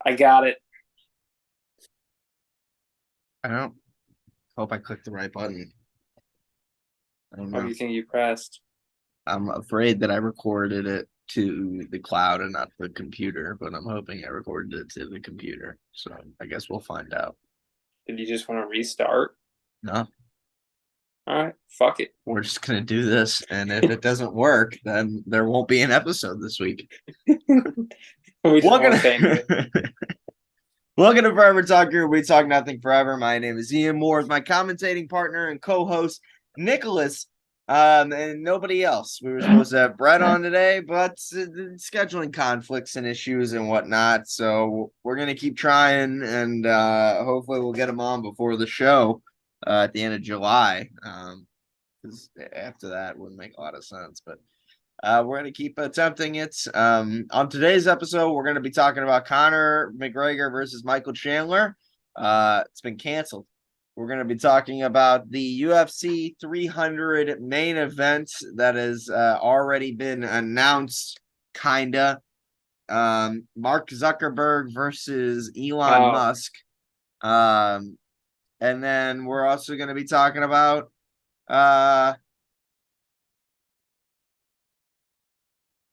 I got it. I don't hope I clicked the right button. I don't What do know. you think you pressed? I'm afraid that I recorded it to the cloud and not the computer, but I'm hoping I recorded it to the computer. So I guess we'll find out. Did you just want to restart? No, All right, fuck it. we're just gonna do this, and if it doesn't work, then there won't be an episode this week. We just Welcome won't say anything. to Welcome to Forever Talk Group. We talk nothing forever. My name is Ian Moore, my commentating partner and co-host Nicholas, and nobody else. We were supposed to have Brett on today, but scheduling conflicts and issues and whatnot. So we're gonna keep trying, and hopefully we'll get him on before the show at the end of July. Because after that wouldn't make a lot of sense, but. We're going to keep attempting it. On today's episode, we're going to be talking about Conor McGregor versus Michael Chandler. It's been canceled. We're going to be talking about the UFC 300 main event that has already been announced, kinda. Mark Zuckerberg versus Elon Oh, Musk. And then we're also going to be talking about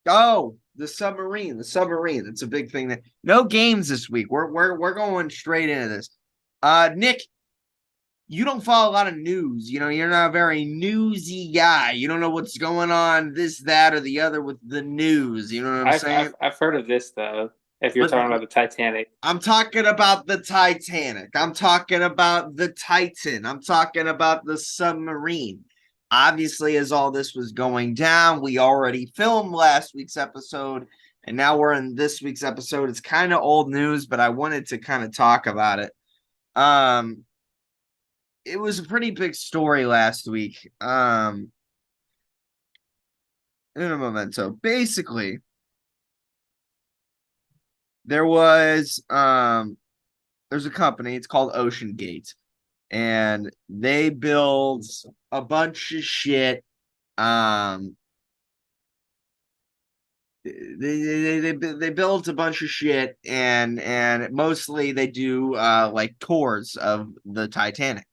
oh, the submarine, the submarine. It's a big thing. That no games this week. We're going straight into this. Nick, you don't follow a lot of news. You know, you're not a very newsy guy. You don't know what's going on, this, that, or the other with the news. You know what I'm I've saying? I've I've heard of this though. If you're But talking about the Titanic, I'm talking about the Titanic. I'm talking about the Titan. I'm talking about the submarine. Obviously, as all this was going down, we already filmed last week's episode, and now we're in this week's episode. It's kind of old news, but I wanted to kind of talk about it. Um, it was a pretty big story last week. In a memento. Basically, there was there's a company, it's called Ocean Gate, and they build a bunch of shit. Um, they build a bunch of shit, and mostly they do like tours of the Titanic.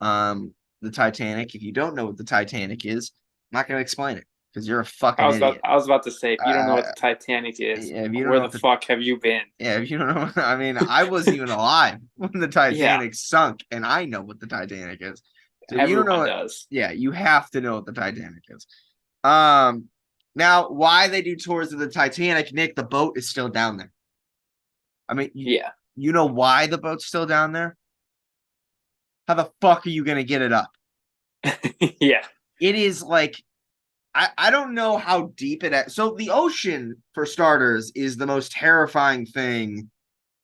The Titanic. If you don't know what the Titanic is, I'm not gonna explain it because you're a I fucking was about idiot. I was about to say, if you don't know Uh, what the Titanic is, yeah, if you don't where know the what the fuck have you been? yeah, if you don't know, I mean, I wasn't even alive when the Yeah, Titanic sunk, and I know what the Titanic is. So if you don't know everyone what, does. yeah, you have to know what the Titanic is. Um, Now why they do tours of the Titanic, Nick? The boat is still down there. I mean, Yeah, you know why the boat's still down there? How the fuck are you gonna get it up? yeah. It is like I don't know how deep it is. So the ocean, for starters, is the most terrifying thing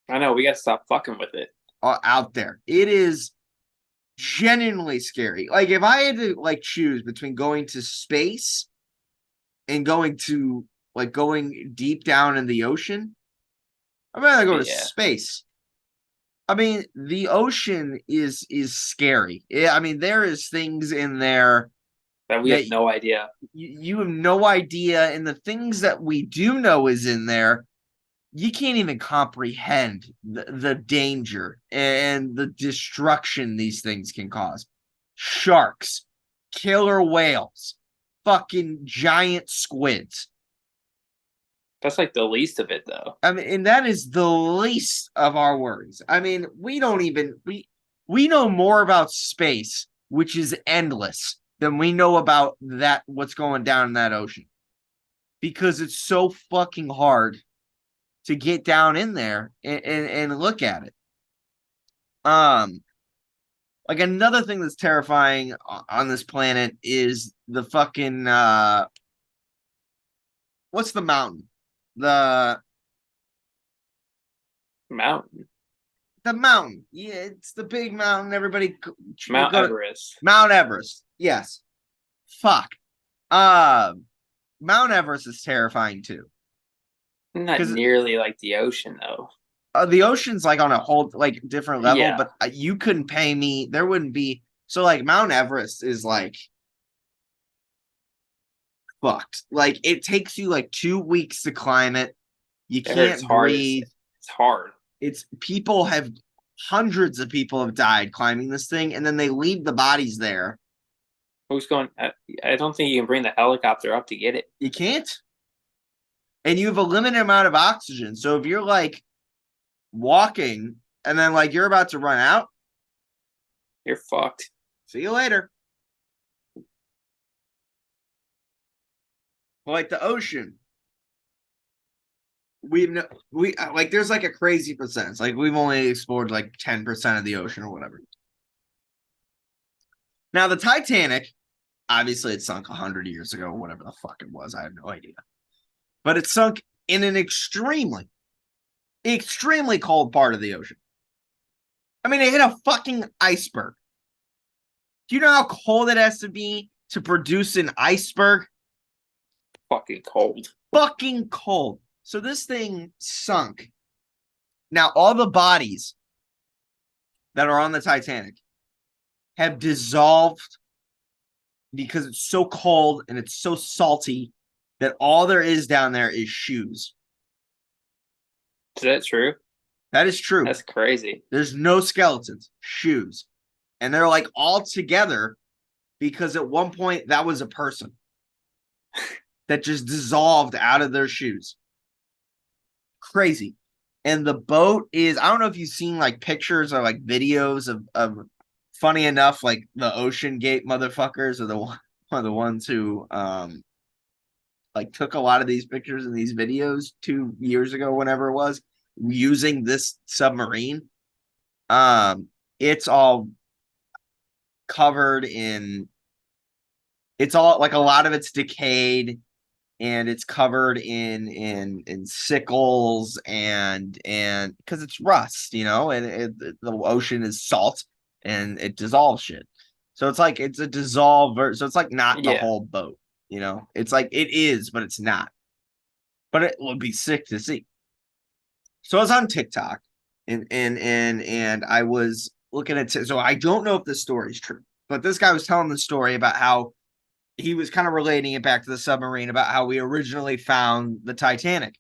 I know. We gotta stop fucking with it. out there. It is genuinely scary. Like if I had to like choose between going to space and going to like going deep down in the ocean, I'd rather go to Yeah, space. I mean, the ocean is scary. I mean, there is things in there that we that have no idea. you have no idea, and the things that we do know is in there, you can't even comprehend the danger and the destruction these things can cause. Sharks, killer whales, fucking giant squids. That's like the least of it, though. I mean, and that is the least of our worries. I mean, we know more about space, which is endless, than we know about that what's going down in that ocean. Because it's so fucking hard to get down in there and look at it. Um, like another thing that's terrifying on this planet is the fucking what's the mountain? The Mountain, the mountain. Yeah, it's the big mountain. Everybody Mount go to Everest. Mount Everest. Yes. Fuck. Uh Mount Everest is terrifying too. Not Because nearly like the ocean, though. the ocean's like on a whole like different level, Yeah, but you couldn't pay me. There wouldn't be so like Mount Everest is like fucked. Like it takes you like 2 weeks to climb it. You it hurts can't hard. It's breathe. It's hard. It's people have hundreds of people have died climbing this thing, and then they leave the bodies there. Who's going? I don't think you can bring the helicopter up to get it. You can't. And you have a limited amount of oxygen. So if you're like walking and then like you're about to run out, You're fucked. see you later. Like the ocean. We like there's like a crazy percentage. Like we've only explored like 10% of the ocean or whatever. Now the Titanic, obviously it sunk 100 years ago, whatever the fuck it was. I have no idea. But it sunk in an extremely cold part of the ocean. I mean, it hit a fucking iceberg. Do you know how cold it has to be to produce an iceberg? Fucking cold. Fucking cold. So this thing sunk. Now, all the bodies that are on the Titanic have dissolved because it's so cold and it's so salty that all there is down there is shoes. Is that true? That is true. That's crazy. There's no skeletons, shoes. And they're like all together because at one point that was a person that just dissolved out of their shoes. Crazy. And the boat is, I don't know if you've seen like pictures or like videos of funny enough, like the Ocean Gate motherfuckers are one of the ones who like took a lot of these pictures and these videos 2 years ago, whenever it was, using this submarine. It's all covered in, it's all like a lot of it's decayed and it's covered in sickles and because it's rust, you know, and the ocean is salt and it dissolves shit. So it's like it's a dissolver. So it's like not the whole boat, you know. It's like it is, but it's not. But it would be sick to see. So I was on TikTok and I was looking at so I don't know if this story is true, but this guy was telling the story about how he was kind of relating it back to the submarine about how we originally found the Titanic.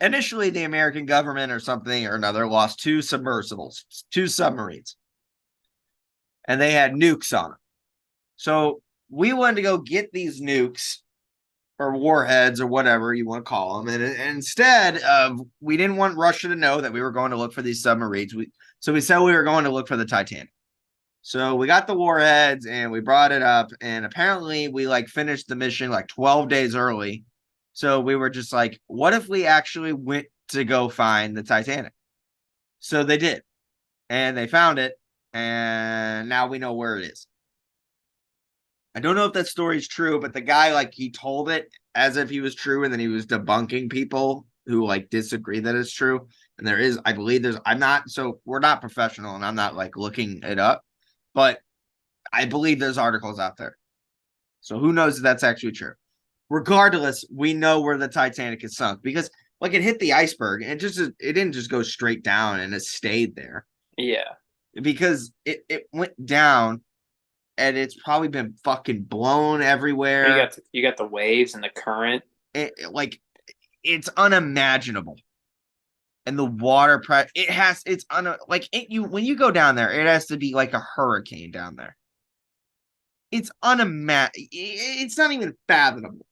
Initially, the American government or something or another lost two submersibles, two submarines, and they had nukes on them. So we wanted to go get these nukes or warheads or whatever you want to call them. And instead of, we didn't want Russia to know that we were going to look for these submarines. So we said we were going to look for the Titanic. So we got the warheads and we brought it up. And apparently we like finished the mission like 12 days early. So we were just like, what if we actually went to go find the Titanic? So they did. And they found it. And now we know where it is. I don't know if that story is true, but the guy, like, he told it as if he was true, and then he was debunking people who, like, disagree that it's true. And there is, I believe there's, we're not professional, and I'm not, like, looking it up, but I believe there's articles out there. So who knows if that's actually true. Regardless, we know where the Titanic is sunk, because, like, it hit the iceberg, and it didn't just go straight down, and it stayed there. Yeah. Because it went down, and it's probably been fucking blown everywhere. You got the waves and the current. It's unimaginable. And the water pressure, when you go down there, it has to be like a hurricane down there. It's it's not even fathomable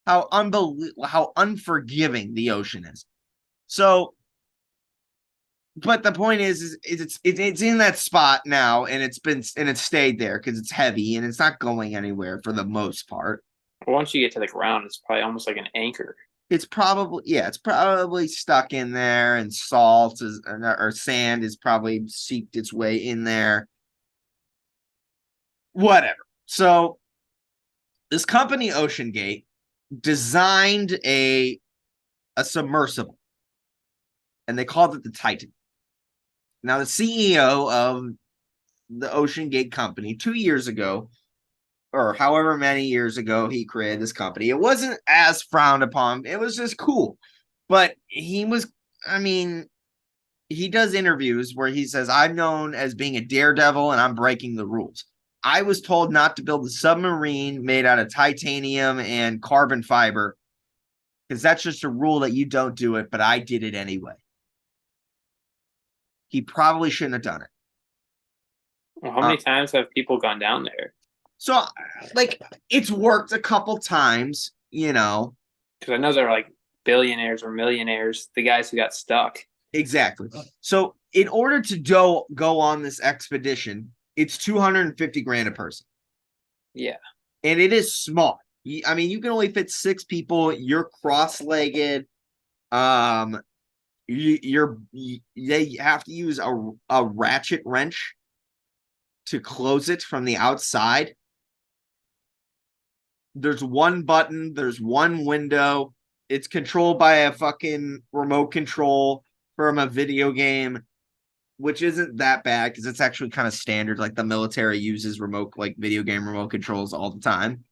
how unforgiving the ocean is. So, but the point is it's in that spot now, and it's stayed there because it's heavy and it's not going anywhere for the most part. Once you get to the ground, it's probably almost like an anchor. It's probably stuck in there, and salt or sand is probably seeped its way in there. Whatever. So this company, OceanGate, designed a submersible, and they called it the Titan. Now, the CEO of the OceanGate company 2 years ago, or however many years ago he created this company, it wasn't as frowned upon. It was just cool. But he does interviews where he says, I'm known as being a daredevil and I'm breaking the rules. I was told not to build a submarine made out of titanium and carbon fiber because that's just a rule that you don't do it, but I did it anyway. He probably shouldn't have done it. Well, how many times have people gone down there? So, like, it's worked a couple times, you know. Because I know they're like billionaires or millionaires, the guys who got stuck. Exactly. So, in order to go on this expedition, it's 250 grand a person. Yeah. And it is small. I mean, you can only fit 6 people. You're cross-legged. They have to use a ratchet wrench to close it from the outside. There's one button, there's one window. It's controlled by a fucking remote control from a video game, which isn't that bad because it's actually kind of standard. Like the military uses like video game remote controls all the time.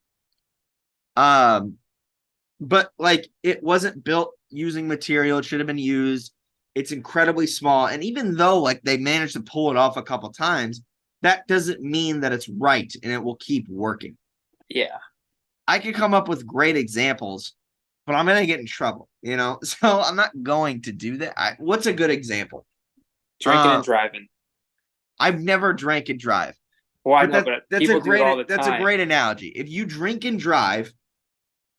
But like it wasn't built using material it should have been used. It's incredibly small, and even though like they managed to pull it off a couple times, that doesn't mean that it's right and it will keep working. Yeah. I could come up with great examples, but I'm gonna get in trouble, you know. So I'm not going to do that. What's a good example? Drinking and driving. I've never drank and drive. Well, I know, but people do it all the time. That's a great analogy. If you drink and drive,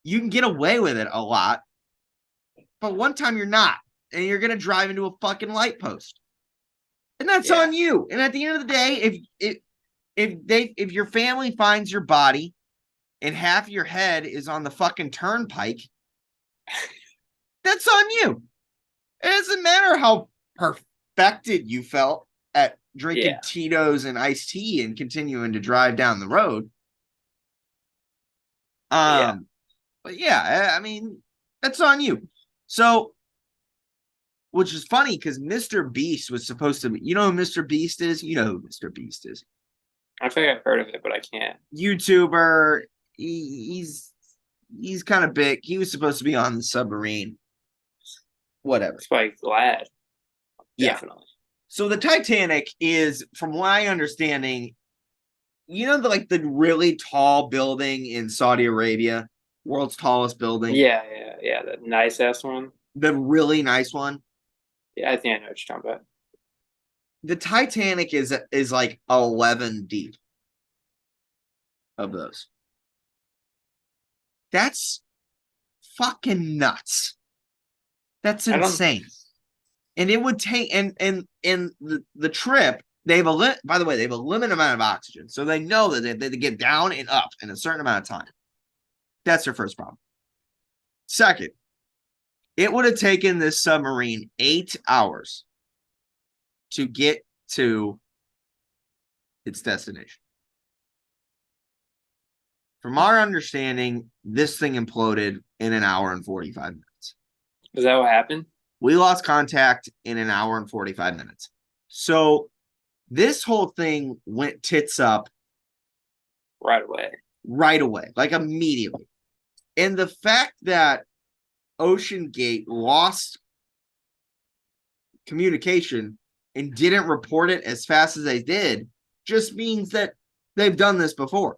you can get away with it a lot, but one time you're not, and you're gonna drive into a fucking light post, and that's on you. And at the end of the day, if your family finds your body and half your head is on the fucking turnpike, that's on you. It doesn't matter how perfected you felt at drinking Tito's and iced tea and continuing to drive down the road. But yeah, I mean, that's on you. So, which is funny because Mr. Beast was supposed to be, you know who Mr. Beast is? You know who Mr. Beast is. I think I've heard of it, but I can't. YouTuber. He's kind of big. He was supposed to be on the submarine. Whatever. It's like glad. Definitely. Yeah. So the Titanic is, from my understanding, you know, the really tall building in Saudi Arabia, world's tallest building. Yeah. The nice ass one. The really nice one. Yeah, I think I know what you're talking about. The Titanic is like 11 deep of those. That's fucking nuts. That's insane. And it would take and the trip, they have by the way, they have a limited amount of oxygen. So they know that they get down and up in a certain amount of time. That's their first problem. Second, it would have taken this submarine 8 hours to get to its destination. From our understanding, this thing imploded in an hour and 45 minutes. Is that what happened? We lost contact in an hour and 45 minutes. So this whole thing went tits up right away, like immediately. And the fact that Ocean Gate lost communication and didn't report it as fast as they did just means that they've done this before.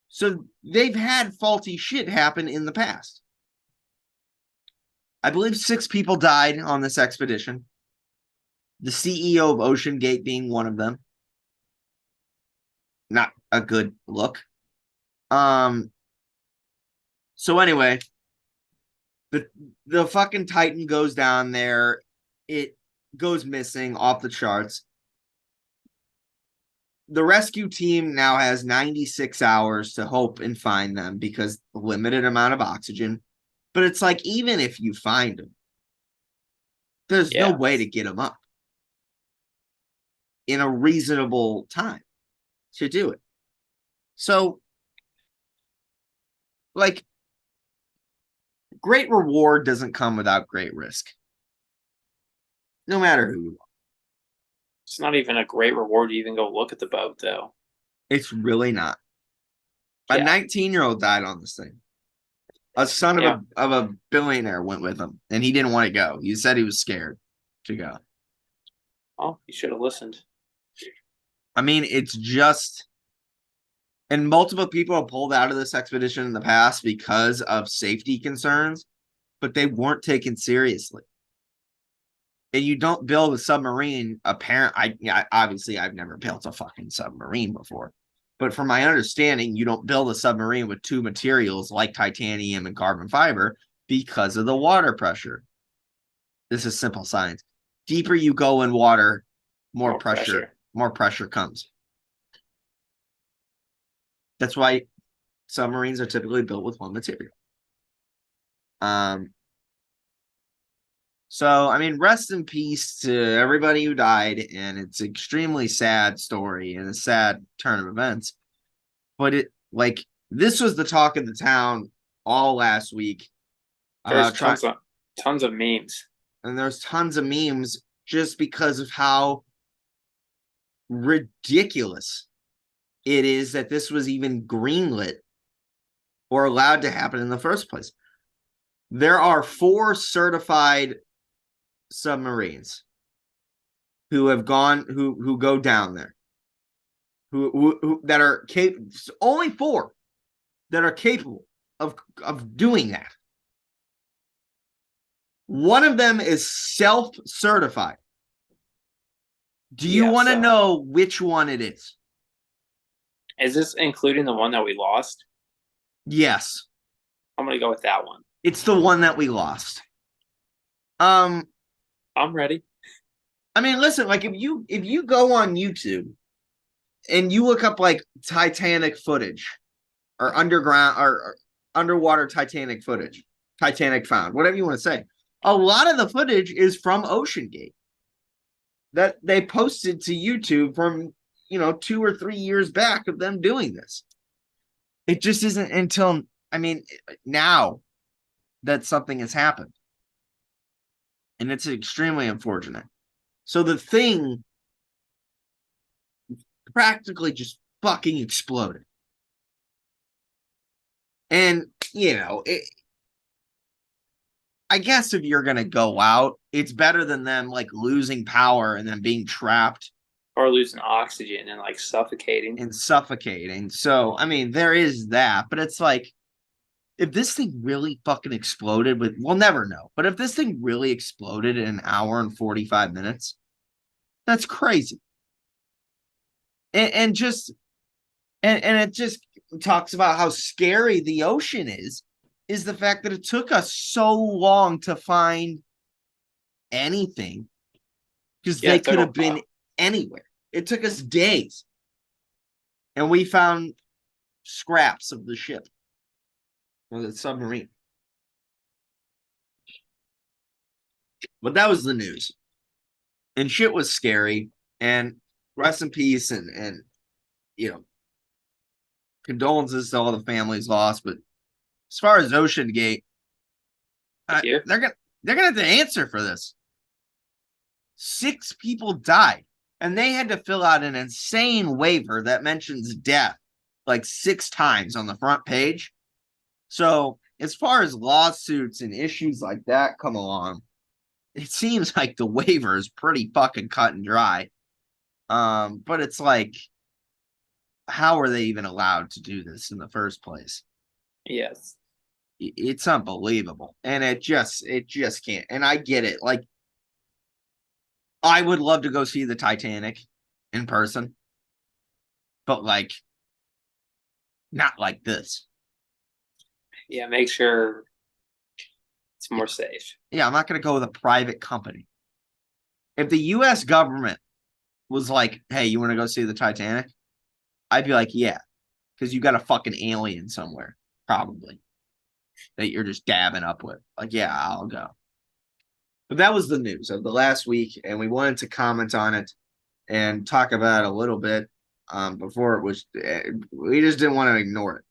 So they've had faulty shit happen in the past. I believe 6 people died on this expedition. The CEO of Ocean Gate being one of them. Not a good look. So anyway, the fucking Titan goes down there. It goes missing off the charts. The rescue team now has 96 hours to hope and find them because limited amount of oxygen. But it's like, even if you find them, there's no way to get them up in a reasonable time to do it. So, like, great reward doesn't come without great risk. No matter who you are. It's not even a great reward to even go look at the boat, though. It's really not. A 19-year-old died on this thing. A son of a billionaire went with him, and he didn't want to go. He said he was scared to go. Oh, you should have listened. I mean, it's just And multiple people have pulled out of this expedition in the past because of safety concerns, but they weren't taken seriously. And you don't build a submarine. Obviously I've never built a fucking submarine before, but from my understanding, you don't build a submarine with two materials like titanium and carbon fiber because of the water pressure. This is simple science. Deeper you go in water, more pressure comes. That's why submarines are typically built with one material. So, I mean, rest in peace to everybody who died, and it's an extremely sad story and a sad turn of events. But this was the talk of the town all last week. There's tons of memes. And there's tons of memes just because of how ridiculous it is that this was even greenlit or allowed to happen in the first place. There are 4 certified submarines who go down there, who that are capable. Only 4 that are capable of doing that. One of them is self-certified. Do you want to know which one it is? Is this including the one that we lost? Yes. I'm going to go with that one. It's the one that we lost. I'm ready. I mean, listen, like if you go on YouTube and you look up like Titanic footage or underground or underwater Titanic footage, Titanic found, whatever you want to say, a lot of the footage is from OceanGate that they posted to YouTube from 2 or 3 years back of them doing this. It just isn't until now that something has happened. And it's extremely unfortunate. So the thing practically just fucking exploded. And, I guess if you're going to go out, it's better than them like losing power and then being trapped. Or losing oxygen and like suffocating. So, I mean, there is that. But it's like, if this thing really fucking exploded we'll never know. But if this thing really exploded in an hour and 45 minutes, that's crazy. And it just talks about how scary the ocean is the fact that it took us so long to find anything because they could have been anywhere. It took us days. And we found scraps of the ship. Or the submarine. But that was the news. And shit was scary. And rest in peace and condolences to all the families lost. But as far as OceanGate, they're gonna have to answer for this. 6 people died, and they had to fill out an insane waiver that mentions death like 6 times on the front page. So as far as lawsuits and issues like that come along, it seems like the waiver is pretty fucking cut and dry. But it's like, how are they even allowed to do this in the first place? Yes. It's unbelievable. And it just can't. And I get it. Like, I would love to go see the Titanic in person, but like, not like this. Yeah, make sure it's more safe. Yeah, I'm not going to go with a private company. If the U.S. government was like, hey, you want to go see the Titanic? I'd be like, yeah, because you got a fucking alien somewhere, probably, that you're just dabbing up with. Like, yeah, I'll go. But that was the news of the last week, and we wanted to comment on it and talk about it a little bit before it was. We just didn't want to ignore it.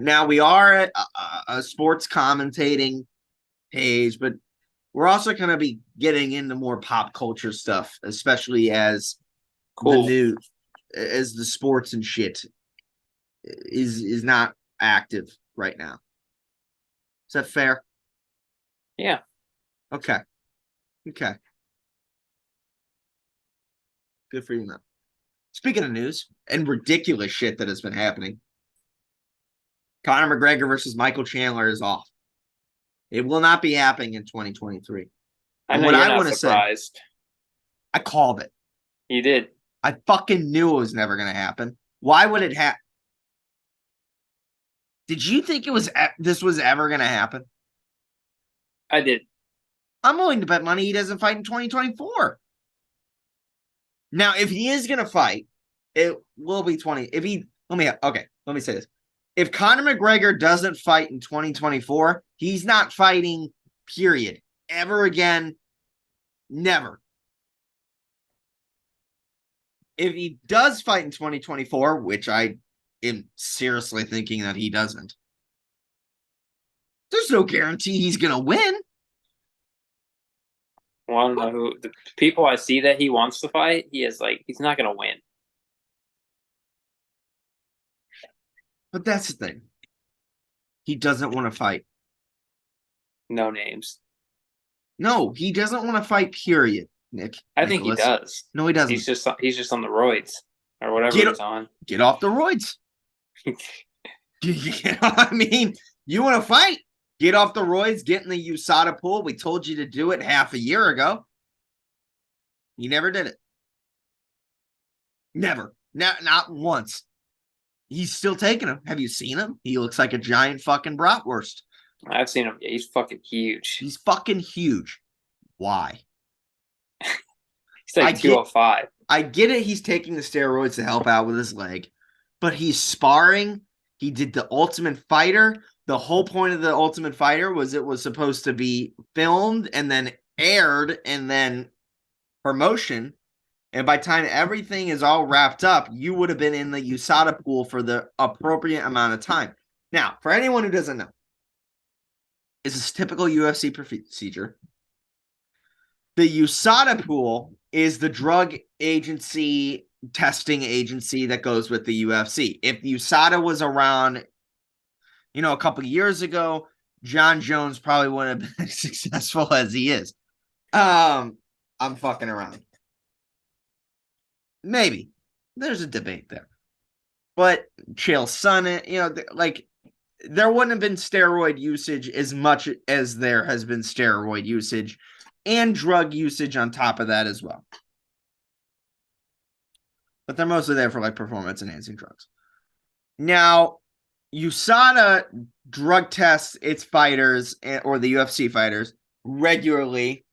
Now, we are a sports commentating page, but we're also going to be getting into more pop culture stuff, especially as the sports and shit is not active right now. Is that fair? Yeah. Okay. Good for you, man. Speaking of news and ridiculous shit that has been happening, Conor McGregor versus Michael Chandler is off. It will not be happening in 2023. I And know what you're I not want to say, surprised. I called it. You did. I fucking knew it was never going to happen. Why would it happen? Did you think this was ever going to happen? I did. I'm willing to bet money he doesn't fight in 2024. Now, if he is going to fight, it will be 20. If he, let me say this. If Conor McGregor doesn't fight in 2024, he's not fighting, period. Ever again. Never. If he does fight in 2024, which I am seriously thinking that he doesn't, there's no guarantee he's going to win. Well, I don't know who the people I see that he wants to fight. He's not going to win. But that's the thing. He doesn't want to fight. No names. No, he doesn't want to fight, period, Nick. I think he does. No, he doesn't. He's just on the roids or whatever he's on. Get off the roids. You know what I mean? You want to fight? Get off the roids, get in the USADA pool. We told you to do it half a year ago. You never did it. Never. Not once. He's still taking him. Have you seen him? He looks like a giant fucking bratwurst. I've seen him. Yeah, he's fucking huge. He's fucking huge. Why? He's like 205. I get it. He's taking the steroids to help out with his leg, but he's sparring. He did the Ultimate Fighter. The whole point of the Ultimate Fighter was it was supposed to be filmed and then aired and then promotion. And by the time everything is all wrapped up, you would have been in the USADA pool for the appropriate amount of time. Now, for anyone who doesn't know, it's a typical UFC procedure. The USADA pool is the drug agency testing agency that goes with the UFC. If USADA was around, a couple of years ago, John Jones probably wouldn't have been as successful as he is. I'm fucking around. Maybe. There's a debate there. But Chael Sonnen, there wouldn't have been steroid usage as much as there has been steroid usage and drug usage on top of that as well. But they're mostly there for performance-enhancing drugs. Now, USADA drug tests its fighters or the UFC fighters regularly,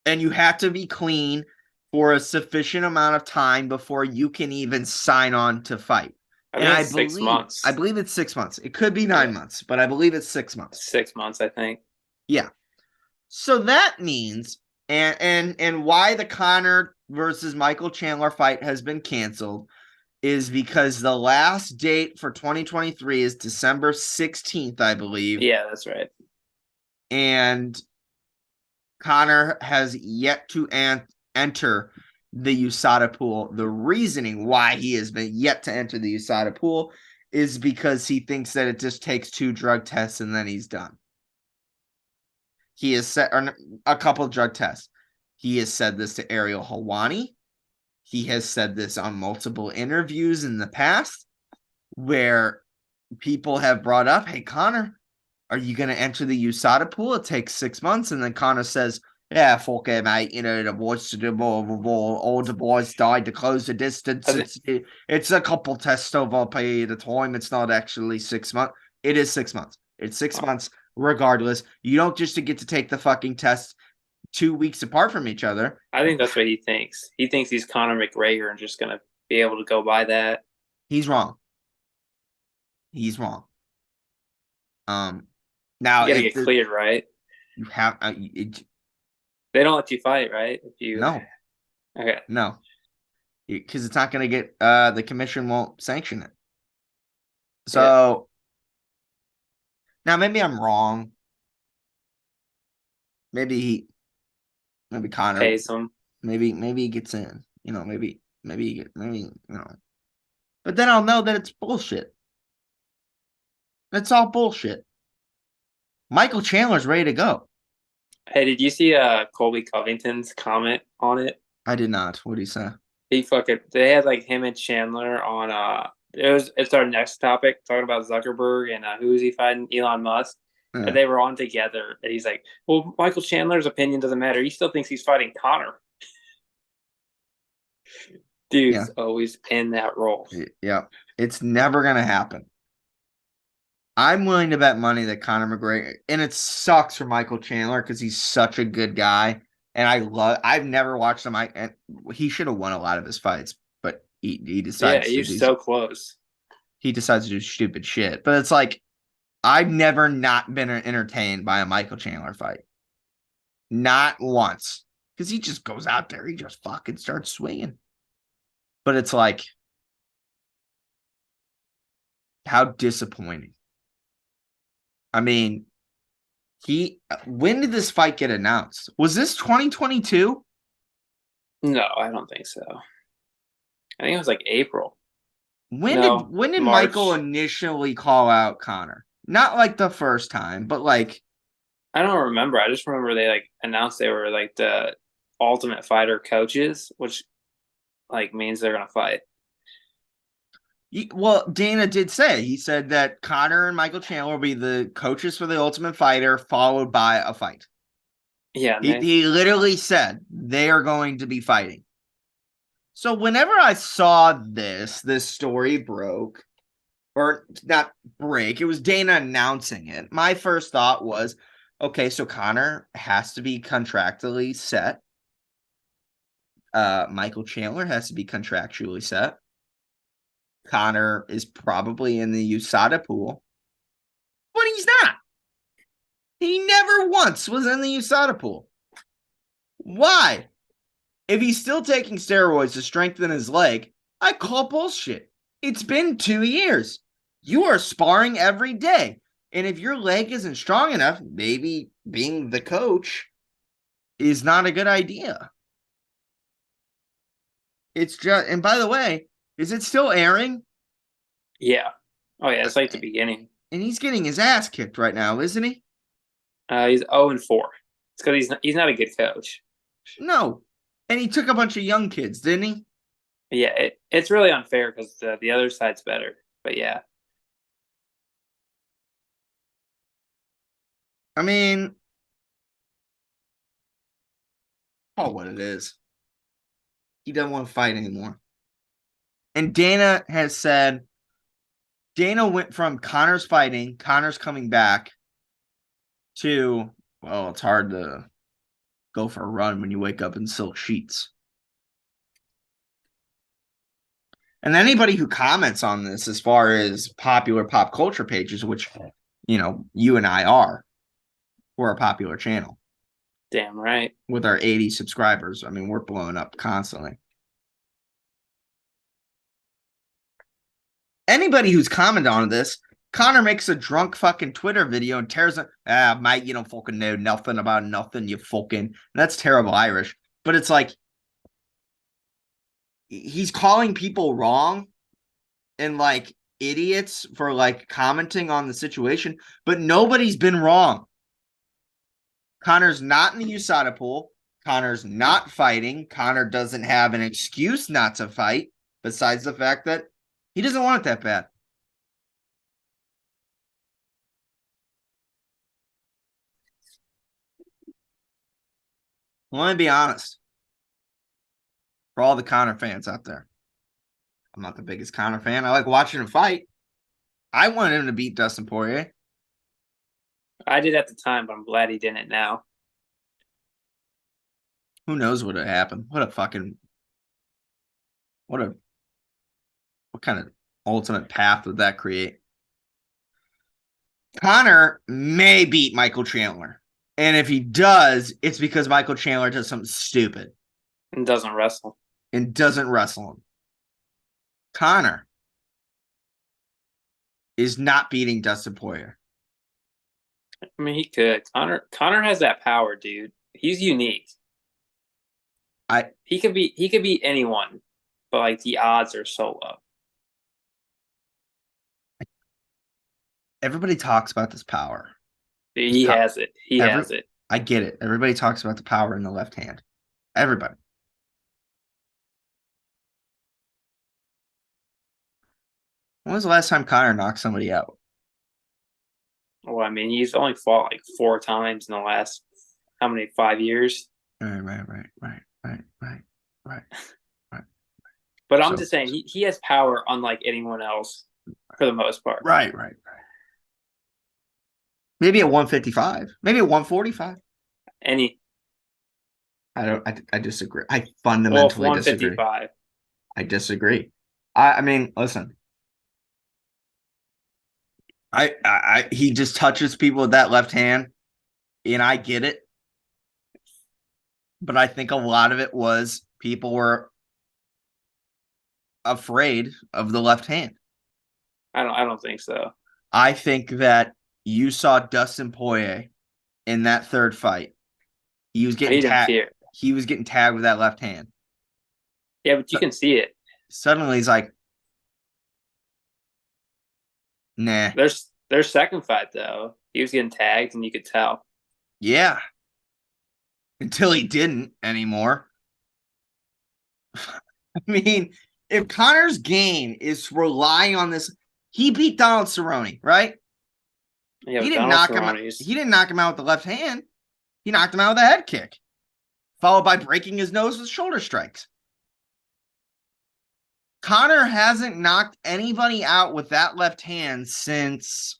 and you have to be clean for a sufficient amount of time before you can even sign on to fight. I believe 6 months. I believe it's 6 months. It could be 9 months, but I believe it's 6 months. 6 months, I think. Yeah. So that means, and why the Conor versus Michael Chandler fight has been canceled is because the last date for 2023 is December 16th, I believe. Yeah, that's right. And Conor has yet to enter the USADA pool. The reasoning why he has been yet to enter the USADA pool is because he thinks that it just takes 2 drug tests and then he's done. He has said a couple of drug tests. He has said this to Ariel Helwani. He has said this on multiple interviews in the past where people have brought up, hey, Conor, are you going to enter the USADA pool? It takes 6 months. And then Conor says, yeah, fuck it, mate. The boys to do more. All the boys died to close the distance. It's a couple tests over a period of time. It's not actually 6 months. It is 6 months. It's 6 months regardless. You don't just get to take the fucking tests 2 weeks apart from each other. I think that's what he thinks. He thinks he's Conor McGregor and just going to be able to go by that. He's wrong. Now you got to get cleared, right? You have they don't let you fight, right? No. Okay. No. Because it's not going to get the commission won't sanction it. So now maybe I'm wrong. Maybe Conor pays him. Maybe he gets in. Maybe But then I'll know that it's bullshit. It's all bullshit. Michael Chandler's ready to go. Hey, did you see Colby Covington's comment on it? I did not. What did he say? They had like him and Chandler on it's our next topic talking about Zuckerberg and who is he fighting? Elon Musk. And Yeah. they were on together and he's like, well, Michael Chandler's opinion doesn't matter. He still thinks he's fighting Connor. Yeah. Dude's always in that role. Yeah. It's never gonna happen. I'm willing to bet money that Conor McGregor, and it sucks for Michael Chandler because he's such a good guy. And I've never watched him. And he should have won a lot of his fights, but he Yeah, decides to he's do so close. he decides to do stupid shit. But it's like I've never not been entertained by a Michael Chandler fight. Not once. Because he just goes out there, he just fucking starts swinging. But it's like, how disappointing. I mean, when did this fight get announced? Was this 2022? No, I don't think so. I think it was like April. When No, did March. Michael initially call out Conor? Not like the first time, but like I don't remember. I just remember they like announced they were like the Ultimate Fighter coaches, which like means they're gonna fight. well, Dana did say he said that Conor and Michael Chandler will be the coaches for the Ultimate Fighter, followed by a fight. Yeah, He literally said they are going to be fighting. So whenever I saw this story broke, or not break, it was Dana announcing it. My first thought was, okay, so Conor has to be contractually set. Michael Chandler has to be contractually set. Conor is probably in the USADA pool, but he's not. He never once was in the USADA pool. Why? If he's still taking steroids to strengthen his leg, I call bullshit. It's been 2 years. You are sparring every day. And if your leg isn't strong enough, maybe being the coach is not a good idea. It's just, and by the way, is it still airing? yeah. Oh yeah, it's like the beginning. And he's getting his ass kicked right now, isn't he? He's 0-4. It's because he's not a good coach. No. And he took a bunch of young kids, didn't he? Yeah, it's really unfair because the other side's better. But yeah, I mean, call what it is. He doesn't want to fight anymore. And Dana has said, Dana went from Conor's fighting, Conor's coming back, to, well, it's hard to go for a run when you wake up in silk sheets. And anybody who comments on this as far as popular pop culture pages, which, you know, you and I are, we're a popular channel. damn right. With our 80 subscribers. I mean, we're blowing up constantly. Anybody who's commented on this, Conor makes a drunk fucking Twitter video and tears it. Mate, you don't fucking know nothing about nothing, you fucking. That's terrible Irish. But it's like, he's calling people wrong and like idiots for like commenting on the situation, but nobody's been wrong. Conor's not in the USADA pool. Conor's not fighting. Conor doesn't have an excuse not to fight, besides the fact that he doesn't want it that bad. Let me be honest. For all the Conor fans out there, I'm not the biggest Conor fan. I like watching him fight. I wanted him to beat Dustin Poirier. I did at the time, but I'm glad he didn't now. Who knows what would happen? What kind of ultimate path would that create? Conor may beat Michael Chandler. And if he does, it's because Michael Chandler does something stupid. And doesn't wrestle. And doesn't wrestle him. Conor is not beating Dustin Poirier. I mean, he could. Connor has that power, dude. He's unique. He could beat anyone, but like the odds are so low. Everybody talks about this power. He has it. He has it. I get it. Everybody talks about the power in the left hand. Everybody. When was the last time Connor knocked somebody out? Well, I mean, he's only fought like 4 times in the last how many 5 years? Right. Right. But I'm So just saying he has power unlike anyone else for the most part. right. Maybe at 155. Maybe at 145. Any I don't. I disagree. I well, if fundamentally disagree. 155. I disagree. I mean, listen. He just touches people with that left hand, and I get it. But I think a lot of it was people were afraid of the left hand. I don't think so. I think that you saw Dustin Poirier in that third fight. He was getting He didn't tagged. fear. He was getting tagged with that left hand. Yeah, but you can see it. Suddenly, he's like, "Nah, Their second fight though, he was getting tagged and you could tell. yeah." Until he didn't anymore. I mean, if Connor's game is relying on this, he beat Donald Cerrone, right? Yeah, He but didn't Donald knock him out. Cerrone's He didn't knock him out with the left hand. He knocked him out with a head kick, followed by breaking his nose with shoulder strikes. Connor hasn't knocked anybody out with that left hand since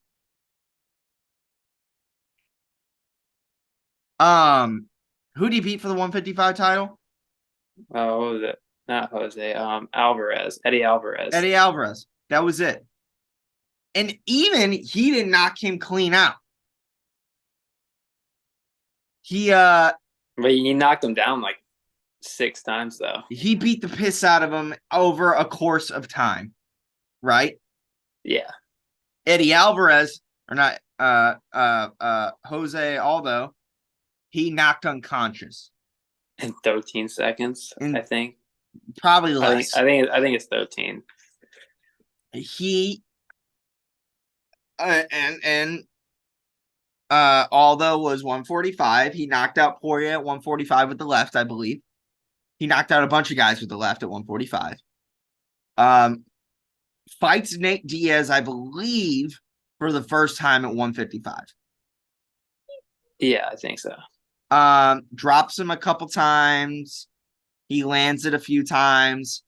who did he beat for the 155 title? what was it? Not Jose. Alvarez. Eddie Alvarez. Eddie Alvarez. That was it. And even he didn't knock him clean out. But he knocked him down like 6 times though. He beat the piss out of him over a course of time, right? Yeah. Eddie Alvarez, or not Jose Aldo, he knocked unconscious. In 13 seconds, I And think. probably I think less. I think it's 13. He and Aldo was 145. He knocked out Poirier at 145 with the left, I believe. He knocked out a bunch of guys with the left at 145. Fights Nate Diaz, I believe, for the first time at 155. Yeah, I think so. Drops him a couple times. He lands it a few times.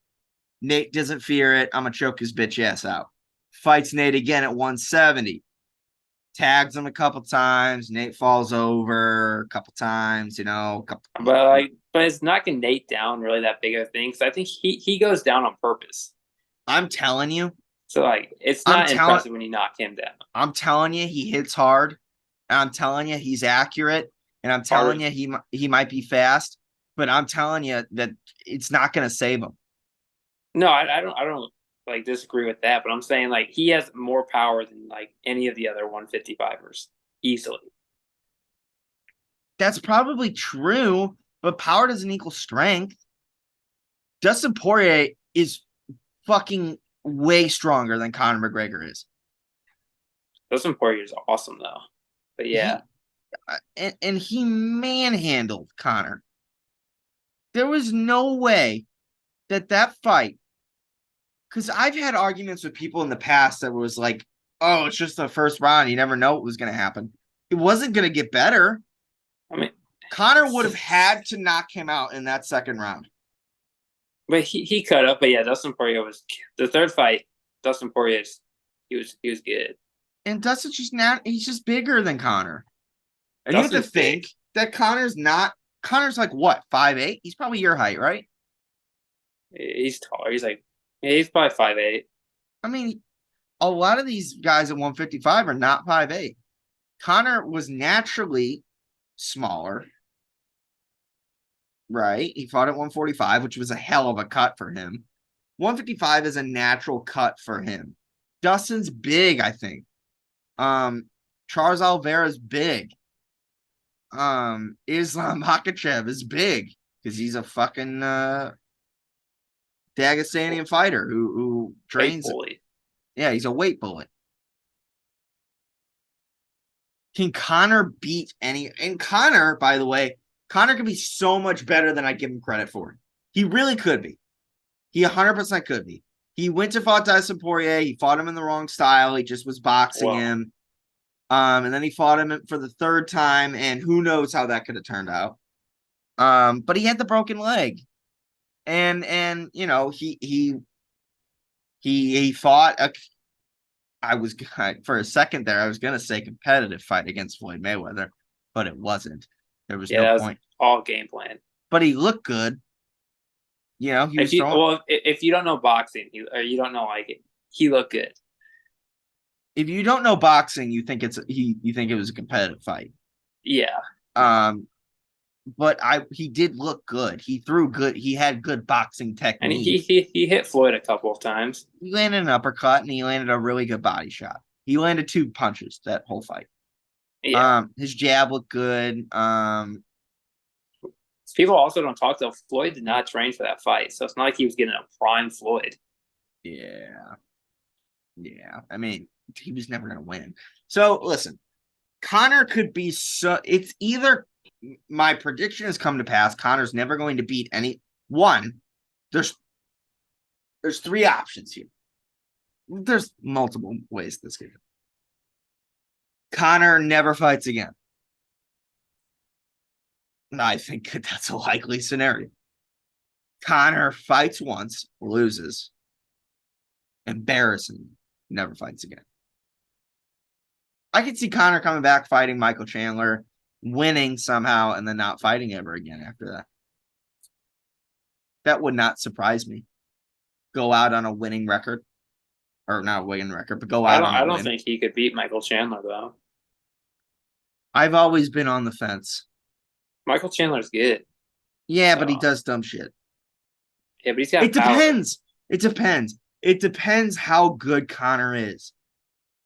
Nate doesn't fear it. I'm gonna choke his bitch ass out. Fights Nate again at 170. Tags him a couple times. Nate falls over a couple times, But is knocking Nate down really that big of a thing? Because I think he goes down on purpose. I'm telling you. So like it's I'm not impressive when you knock him down. I'm telling you, he hits hard. And I'm telling you, he's accurate. And I'm telling you, he might be fast. But I'm telling you that it's not going to save him. No, I don't like disagree with that, but I'm saying like he has more power than like any of the other 155ers easily. That's probably true, but power doesn't equal strength. Dustin Poirier is fucking way stronger than Conor McGregor is. Dustin Poirier is awesome though, but yeah, And he manhandled Conor. There was no way that fight, because I've had arguments with people in the past that was like, oh, it's just the first round. You never know what was going to happen. It wasn't going to get better. I mean, Conor would have had to knock him out in that second round. but he could have. But yeah, Dustin Poirier was the third fight. Dustin Poirier, he was good. And Dustin's just not. He's just bigger than Conor. And Dustin's you have to think that Conor's not. Conor's like what, 5'8"? He's probably your height, right? He's taller. He's like he's probably 5'8". I mean, a lot of these guys at 155 are not 5'8". Conor was naturally smaller, right? He fought at 145, which was a hell of a cut for him. 155 is a natural cut for him. Dustin's big, I think. Charles Oliveira's big. Islam Makhachev is big because he's a fucking Dagestanian fighter who trains. Yeah, he's a weight bully. Can Conor beat any? And Conor, by the way, Conor could be so much better than I give him credit for. He really could be. He 100% could be. He went to fight Tyson Poirier. He fought him in the wrong style. He just was boxing Well, him. And then he fought him for the third time, and who knows how that could have turned out. But he had the broken leg, and you know he fought. I was for a second there, I was gonna say competitive fight against Floyd Mayweather, but it wasn't. There was yeah, no that was point. all game plan. But he looked good. You know, he If was you throwing. well, if you don't know boxing, or you don't know like it, he looked good. If you don't know boxing, you think you think it was a competitive fight. Yeah, Um, but he did look good. He threw good. He had good boxing and technique. he hit Floyd a couple of times. He landed an uppercut and he landed a really good body shot. He landed 2 punches that whole fight. Yeah, His jab looked good. people also don't talk though. Floyd did not train for that fight, so it's not like he was getting a prime Floyd. Yeah, yeah. I mean, he was never gonna win. So listen, Connor could be so. It's either my prediction has come to pass. Connor's never going to beat any one. There's 3 options here. There's multiple ways this could go. Connor never fights again. I think that's a likely scenario. Connor fights once, loses, embarrassing, never fights again. I could see Connor coming back, fighting Michael Chandler, winning somehow, and then not fighting ever again after that. That would not surprise me. Go out on a winning record, or not a winning record, but go I out don't on a I don't win. think he could beat Michael Chandler though. I've always been on the fence. Michael Chandler's good. Yeah, So but he does dumb shit. yeah, but he's got It power. depends. It depends. It depends how good Connor is.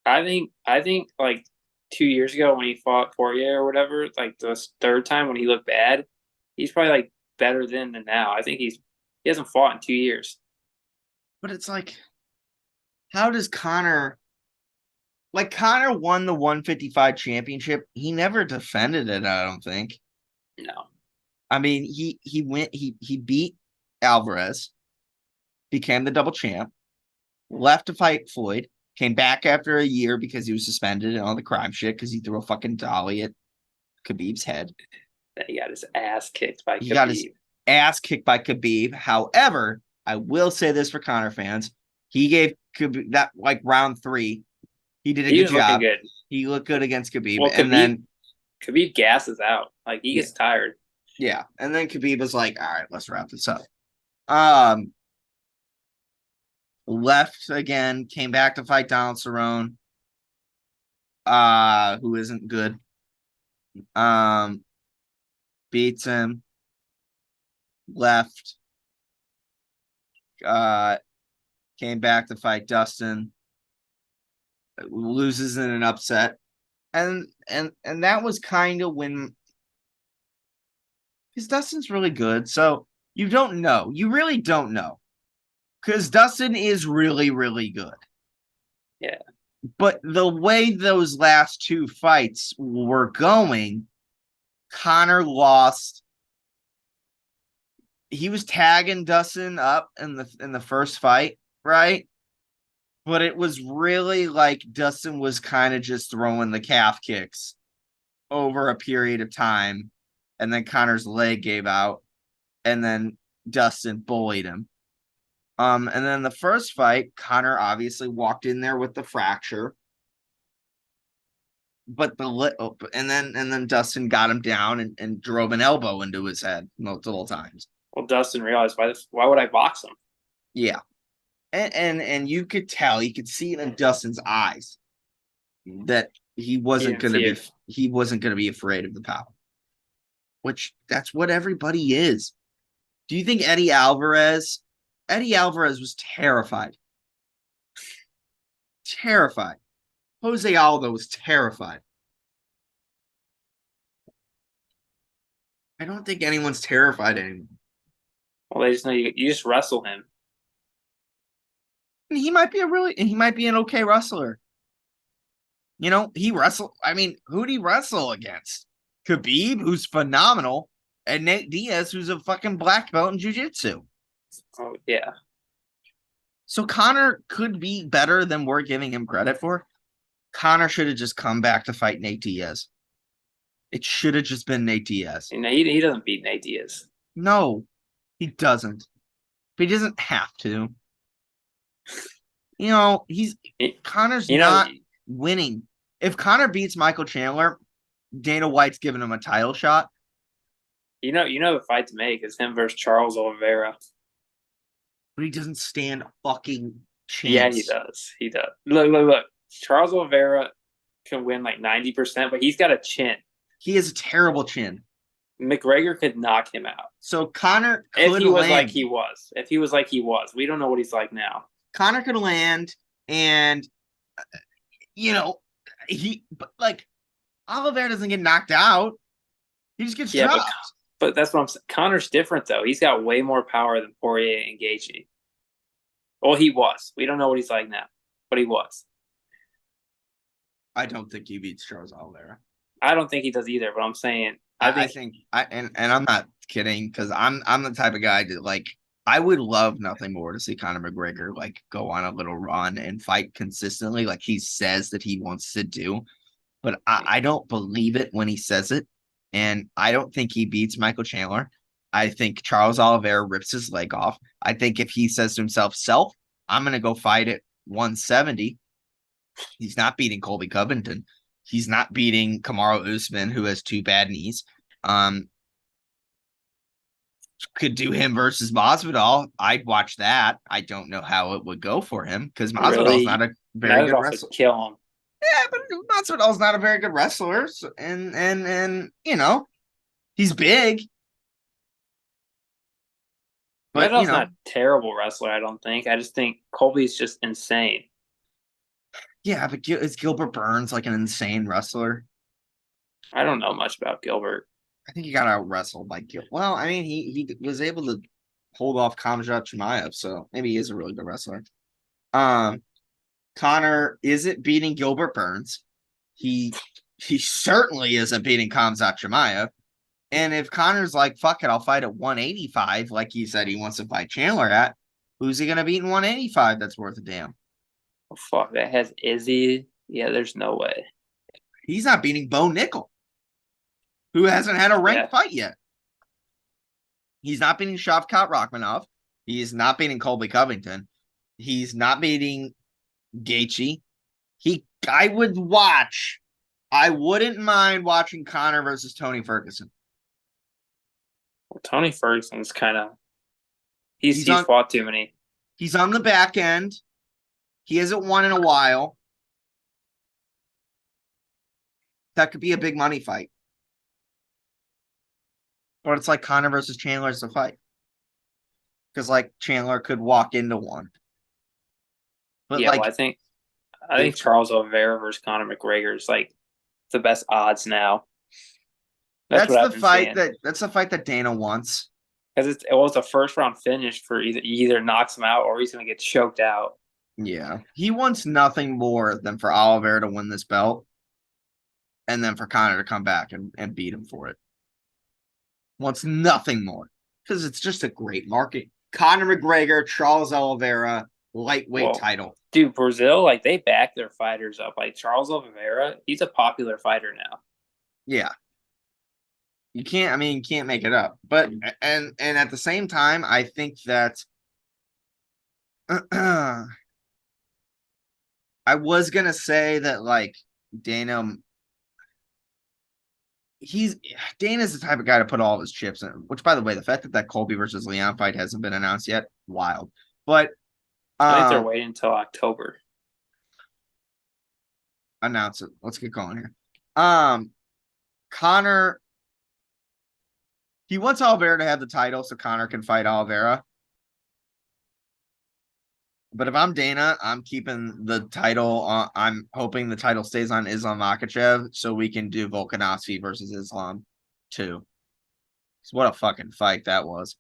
I think like 2 years ago when he fought Poirier or whatever, like the third time when he looked bad, he's probably like better than now. I think he hasn't fought in 2 years. But it's like, how does Connor like Connor won the 155 championship? He never defended it, I don't think. No. I mean, he went he beat Alvarez, became the double champ, left to fight Floyd, came back after a year because he was suspended and all the crime shit because he threw a fucking dolly at Khabib's head. Then he got his ass kicked by He got his Khabib. ass kicked by Khabib. However, I will say this for Connor fans. He gave Khabib that like round 3. He did a He good was looking job. good. He looked good against Khabib. Well, And then Khabib gasses out. Like he yeah, gets tired. yeah. And then Khabib was like, all right, let's wrap this up. Um Left again, came back to fight Donald Cerrone, who isn't good. Um Beats him, left, uh came back to fight Dustin, loses in an upset. And that was kind of when because Dustin's really good. So you don't know. You really don't know. Because Dustin is really, really good. Yeah. But the way those last 2 fights were going, Connor lost. He was tagging Dustin up in the first fight, right? But it was really like Dustin was kind of just throwing the calf kicks over a period of time. And then Connor's leg gave out. And then Dustin bullied him. And then the first fight, Connor obviously walked in there with the fracture. But and then Dustin got him down and drove an elbow into his head multiple times. Well, Dustin realized why would I box him? Yeah. And you could tell, you could see it in Dustin's eyes that he wasn't gonna be afraid of the power. Which that's what everybody is. Do you think Eddie Alvarez was terrified? Terrified. Jose Aldo was terrified. I don't think anyone's terrified anymore. Well, they just know you just wrestle him. And he might be an okay wrestler. You know, he wrestled. I mean, who'd he wrestle against? Khabib, who's phenomenal, and Nate Diaz, who's a fucking black belt in jiu-jitsu. Oh yeah. So Connor could be better than we're giving him credit for. Connor should have just come back to fight Nate Diaz. It should have just been Nate Diaz. He doesn't beat Nate Diaz. No, he doesn't. But he doesn't have to. Connor's You know, not winning. If Connor beats Michael Chandler, Dana White's giving him a title shot. the fight to make is him versus Charles Oliveira. But he doesn't stand a fucking chance. Yeah, he does. He does. Look. Charles Oliveira can win like 90%, but he's got a chin. He has a terrible chin. McGregor could knock him out. So Connor could if he was land. like he was. If he was like he was. We don't know what he's like now. Connor could land, and but like Oliveira doesn't get knocked out. He just gets dropped. But that's what I'm saying. Connor's different though. He's got way more power than Poirier and Gaethje. Well, he was. We don't know what he's like now, but he was. I don't think he beats Charles Oliveira. I don't think he does either. But I'm saying, I think I'm not kidding, because I'm the type of guy that, like, I would love nothing more to see Conor McGregor like go on a little run and fight consistently, like he says that he wants to do. But I don't believe it when he says it, and I don't think he beats Michael Chandler. I think Charles Oliveira rips his leg off. I think if he says to himself, I'm going to go fight at 170, he's not beating Colby Covington. He's not beating Kamaru Usman, who has 2 bad knees. Could do him versus Masvidal. I'd watch that. I don't know how it would go for him, because Masvidal's not a very good wrestler. Kill him. Yeah, but Masvidal's not a very good wrestler, so, and he's big. But Masvidal's not a terrible wrestler, I don't think. I just think Colby's just insane. Yeah, but is Gilbert Burns like an insane wrestler? I don't know much about Gilbert. I think he got out wrestled by Gilbert. Well, I mean, he was able to hold off Khamzat Chimaev, so maybe he is a really good wrestler. Connor isn't beating Gilbert Burns. He certainly isn't beating Khamzat Chimaev. And if Connor's like, fuck it, I'll fight at 185, like he said he wants to fight Chandler at, who's he going to beat in 185 that's worth a damn? Oh, fuck, that has Izzy. Yeah, there's no way. He's not beating Bo Nickel, who hasn't had a ranked fight yet. He's not beating Shavkat Rakhmonov. He's not beating Colby Covington. He's not beating Gaethje. I wouldn't mind watching Conor versus Tony Ferguson. Well, Tony Ferguson's kind of he's fought too many. He's on the back end. He hasn't won in a while. That could be a big money fight. But it's like Conor versus Chandler is the fight. Because like Chandler could walk into one. But yeah, I think Charles Oliveira versus Conor McGregor is like the best odds now. That's the fight that Dana wants. Because it was a first round finish for either knocks him out or he's gonna get choked out. Yeah. He wants nothing more than for Oliveira to win this belt. And then for Conor to come back and beat him for it. Wants nothing more. Because it's just a great market. Conor McGregor, Charles Oliveira, lightweight title. Dude, Brazil, like they back their fighters up. Like Charles Oliveira, he's a popular fighter now. Yeah. You can't make it up. But and at the same time, I think that I was gonna say that like Dana's the type of guy to put all of his chips in. Which, by the way, the fact that Colby versus Leon fight hasn't been announced yet, wild. But I think they're waiting until October. Announce it. Let's get going here. Conor, he wants Oliveira to have the title so Conor can fight Oliveira. But if I'm Dana, I'm keeping the title. I'm hoping the title stays on Islam Makhachev so we can do Volkanovski versus Islam too. What a fucking fight that was.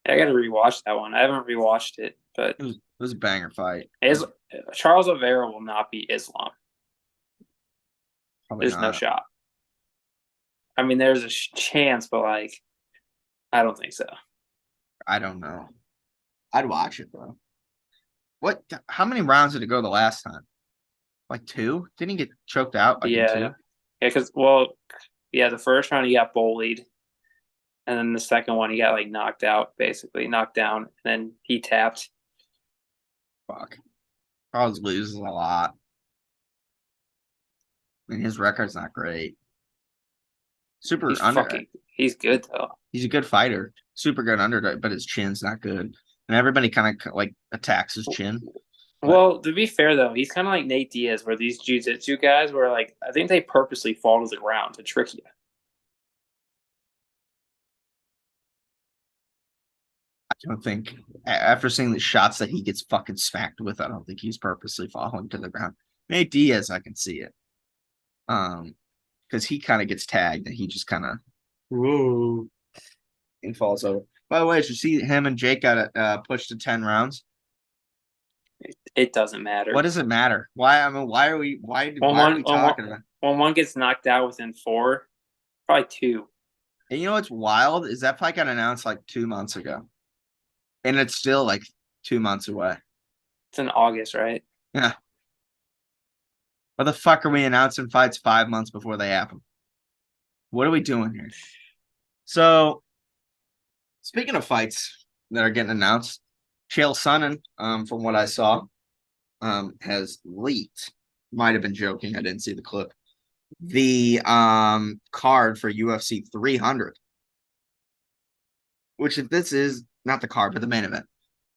I got to rewatch that one. I haven't rewatched it, but it was a banger fight. Charles Oliveira will not beat Islam. Probably There's no shot. I mean, there's a chance, but like, I don't think so. I don't know. I'd watch it though. What? How many rounds did it go the last time? Like 2? Didn't he get choked out like in Yeah, 2? yeah, the first round he got bullied, and then the second one he got like knocked out, basically knocked down, and then he tapped. Fuck. Charles loses a lot. I mean, his record's not great. Super under. He's good though. He's a good fighter. Super good underdog, but his chin's not good. And everybody kind of like attacks his chin. But Well, to be fair though, he's kind of like Nate Diaz, where these jiu-jitsu guys were like, I think they purposely fall to the ground to trick you. I don't think after seeing the shots that he gets fucking smacked with, I don't think he's purposely falling to the ground. Nate Diaz, I can see it. Because he kind of gets tagged and he just kind of whoa and falls over. By the way, did you see him and Jake got pushed to 10 rounds? It doesn't matter. What does it matter? Why? I mean, why are we talking about? When one gets knocked out within 4, probably 2. And you know what's wild is that fight got announced like 2 months ago, and it's still like 2 months away. It's in August, right? Yeah. What the fuck are we announcing fights 5 months before they happen? What are we doing here? So, speaking of fights that are getting announced, Chael Sonnen, from what I saw, has leaked. Might have been joking. I didn't see the clip. The card for UFC 300, which if this is not the card, but the main event,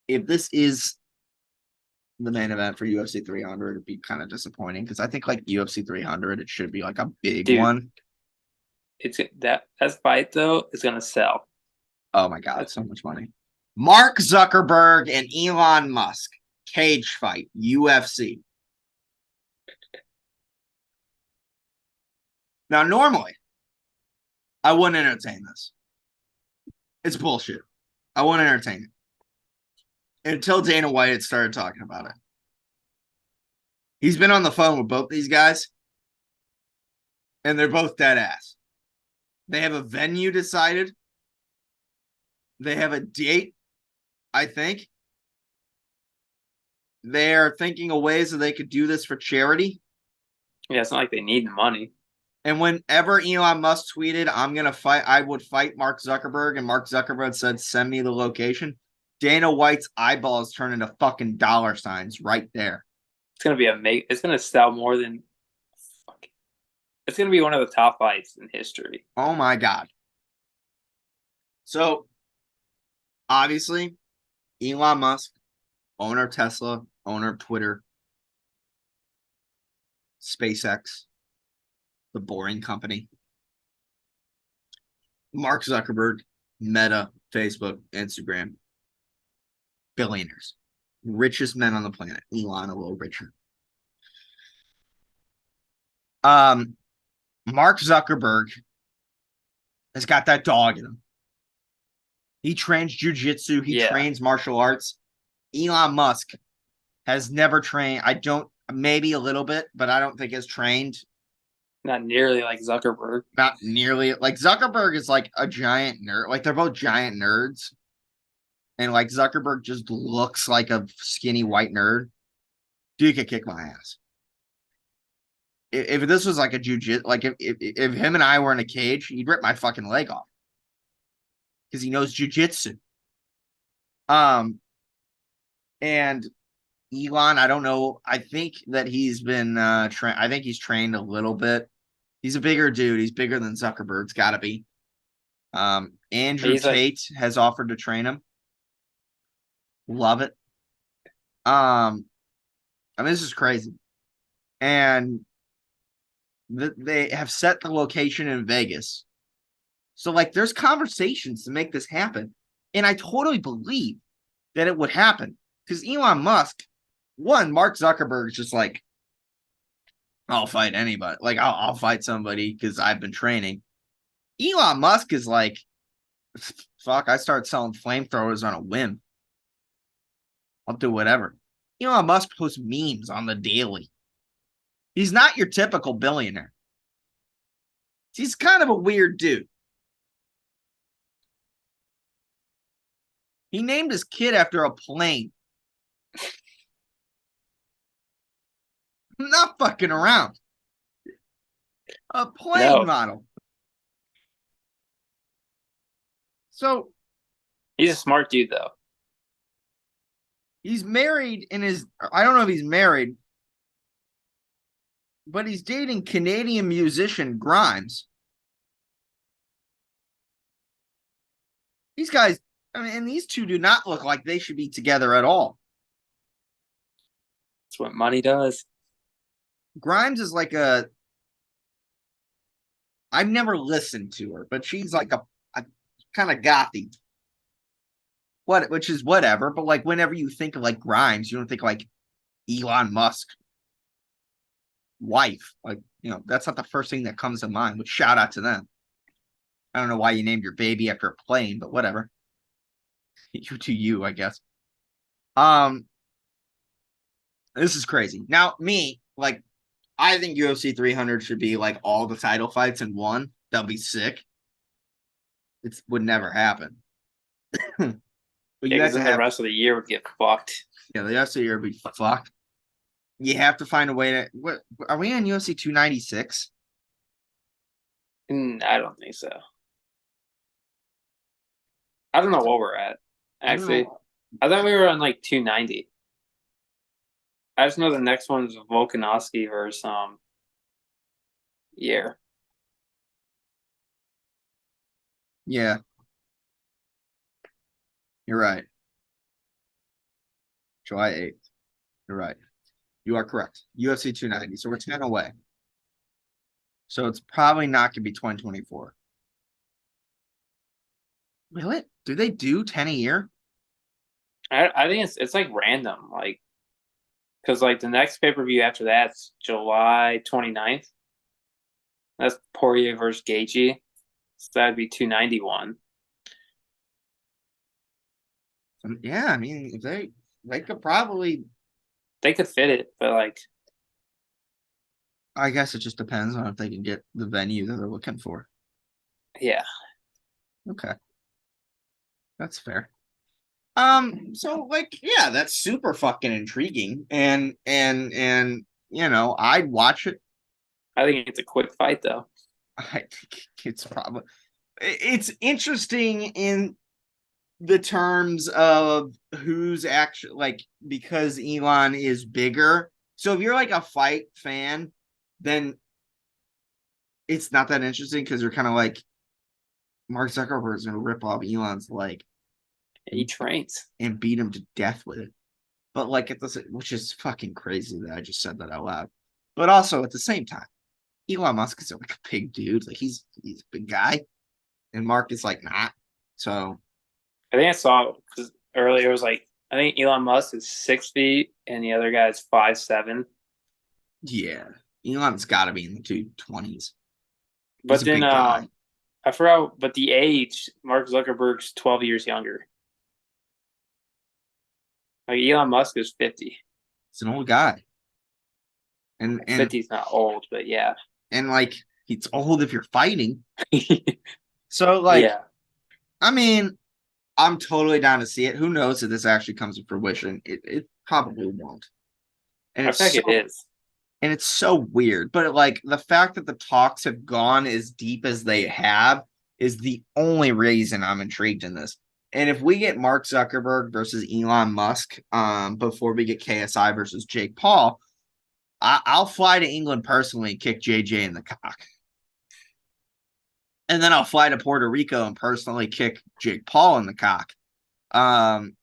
if this is the main event for UFC 300, it'd be kind of disappointing because I think like UFC 300, it should be like a big one. It's that fight though is gonna sell. Oh my god, so much money. Mark Zuckerberg and Elon Musk cage fight UFC. Now, normally, I wouldn't entertain this. It's bullshit. I wouldn't entertain it until Dana White had started talking about it. He's been on the phone with both these guys, and they're both dead ass. They have a venue decided. They have a date, I think. They're thinking of ways that they could do this for charity. Yeah, it's not like they need the money. And whenever Elon Musk tweeted, I'm going to fight, I would fight Mark Zuckerberg, and Mark Zuckerberg said, send me the location, Dana White's eyeballs turn into fucking dollar signs right there. It's going to be it's going to sell more than, it's going to be one of the top fights in history. Oh my God. So, obviously, Elon Musk, owner of Tesla, owner of Twitter, SpaceX, the Boring Company. Mark Zuckerberg, Meta, Facebook, Instagram. Billionaires. Richest men on the planet. Elon a little richer. Mark Zuckerberg has got that dog in him. He trains jiu-jitsu. He trains martial arts. Elon Musk has never trained. Maybe a little bit, but I don't think has trained. Not nearly like Zuckerberg. Not nearly. Like Zuckerberg is like a giant nerd. Like they're both giant nerds. And like Zuckerberg just looks like a skinny white nerd. Dude could kick my ass. If this was like a jiu-jitsu, like if him and I were in a cage, he'd rip my fucking leg off. Because he knows jiu-jitsu. And Elon, I don't know. I think that he's been trained. I think he's trained a little bit. He's a bigger dude. He's bigger than Zuckerberg's got to be. Andrew Tate has offered to train him. Love it. I mean, this is crazy. And they have set the location in Vegas. So, like, there's conversations to make this happen. And I totally believe that it would happen. Because Elon Musk, Mark Zuckerberg is just like, I'll fight anybody. Like, I'll fight somebody because I've been training. Elon Musk is like, fuck, I start selling flamethrowers on a whim. I'll do whatever. Elon Musk posts memes on the daily. He's not your typical billionaire. He's kind of a weird dude. He named his kid after a plane. I'm not fucking around. A plane No, model. So he's a smart dude though. he's married in his, I don't know if he's married, but he's dating Canadian musician Grimes. These guys, I mean, and these two do not look like they should be together at all. That's what money does. Grimes is like a, I've never listened to her, but she's like a kind of gothy. What, which is whatever, but like whenever you think of like Grimes, you don't think like Elon Musk wife. Like, that's not the first thing that comes to mind, which shout out to them. I don't know why you named your baby after a plane, but whatever. You to you, I guess. Um, this is crazy. Now, me, like, I think UFC 300 should be like all the title fights in one. That'll be sick. It would never happen. But Yeah, you have because to then the have, rest of the year would get fucked. yeah, the UFC year would be fucked. You have to find a way to. What are we on UFC 296? I don't think so. I don't know what we're at. I don't Actually, know. I thought we were on like 290. I just know the next one's Volkanovski versus yeah. Yeah, you're right. July 8th. You're right. You are correct. UFC 290. So we're 10 away. So it's probably not going to be 2024. Will it? Do they do 10 a year? I think it's like random, like because like the next pay per view after that's July 29th. That's Poirier versus Gaethje, so that'd be 291. Yeah, I mean, if they could probably. They could fit it, but like I guess it just depends on if they can get the venue that they're looking for. yeah, Okay, that's fair. So like, yeah, that's super fucking intriguing, and I'd watch it. I think it's a quick fight though. I think it's interesting in the terms of who's actually like, because Elon is bigger. So if you're like a fight fan, then it's not that interesting because you're kind of like Mark Zuckerberg's gonna rip off Elon's leg He trains. and beat him to death with it. But like at the, which is fucking crazy that I just said that out loud. But also at the same time, Elon Musk is like a big dude. Like he's a big guy, and Mark is like not. So I think I saw because earlier it was like I think Elon Musk is 6 feet and the other guy is 5'7". yeah, Elon's got to be in the 220s. He's But a then big guy. I forgot, but the age Mark Zuckerberg's 12 years younger. Like Elon Musk is 50. He's an old guy, and 50 is not old, but yeah, like it's old if you're fighting. So like, yeah. I mean, I'm totally down to see it. Who knows if this actually comes to fruition? It probably won't. And I it's feel like so it is. and it's so weird. But like the fact that the talks have gone as deep as they have is the only reason I'm intrigued in this. And if we get Mark Zuckerberg versus Elon Musk, before we get KSI versus Jake Paul, I'll fly to England personally and kick JJ in the cock. And then I'll fly to Puerto Rico and personally kick Jake Paul in the cock. Um,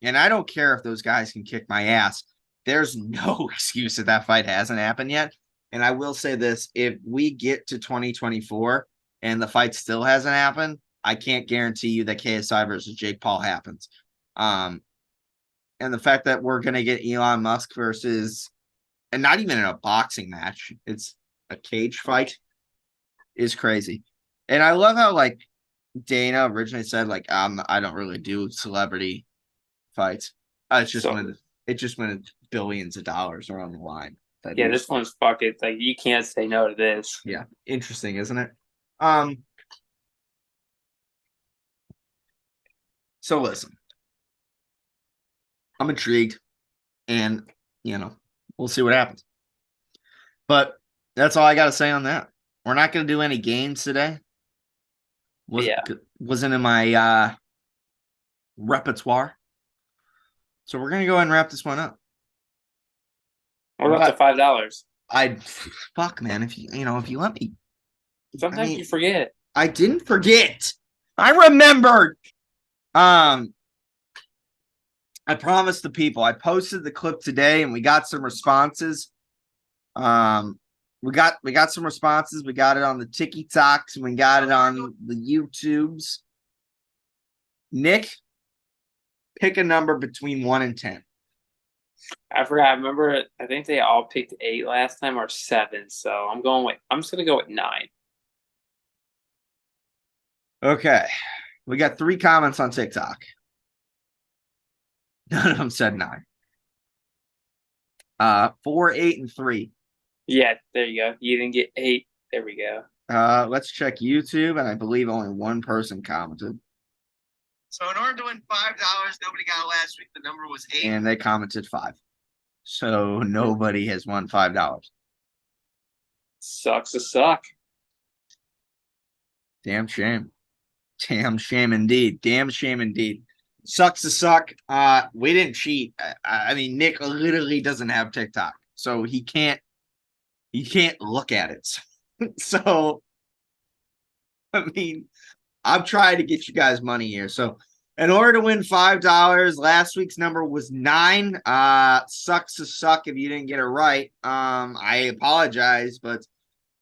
and I don't care if those guys can kick my ass. There's no excuse that that fight hasn't happened yet. And I will say this, if we get to 2024 and the fight still hasn't happened, I can't guarantee you that KSI versus Jake Paul happens. And the fact that we're going to get Elon Musk versus, and not even in a boxing match, it's a cage fight, is crazy. And I love how like Dana originally said like I don't really do celebrity fights. It's just So when billions of dollars are on the line. yeah, this one's fuck it. Like you can't say no to this. Yeah, interesting, isn't it? So listen, I'm intrigued, and we'll see what happens. But that's all I got to say on that. We're not going to do any games today. Yeah. Wasn't in my repertoire. So we're going to go ahead and wrap this one up. What about the But $5? fuck, man, if you let me. Sometimes you forget. I didn't forget. I remembered. I promised the people. I posted the clip today, and we got some responses. We got some responses. We got it on the TikToks. We got it on the YouTubes. Nick, pick a number between 1 and 10. I forgot. I remember. I think they all picked 8 last time or 7. So I'm just gonna go with 9. Okay. We got 3 comments on TikTok. None of them said 9. 4, 8, and 3. Yeah, there you go. You didn't get 8. There we go. Let's check YouTube, and I believe only one person commented. So in order to win $5, nobody got it last week. The number was 8. And they commented 5. So nobody has won $5. Sucks to suck. Damn shame. Damn shame indeed. Damn shame indeed. Sucks to suck. We didn't cheat. I mean, Nick literally doesn't have TikTok, so he can't look at it. So, I mean, I'm trying to get you guys money here. So, in order to win $5, last week's number was 9. Sucks to suck if you didn't get it right. I apologize, but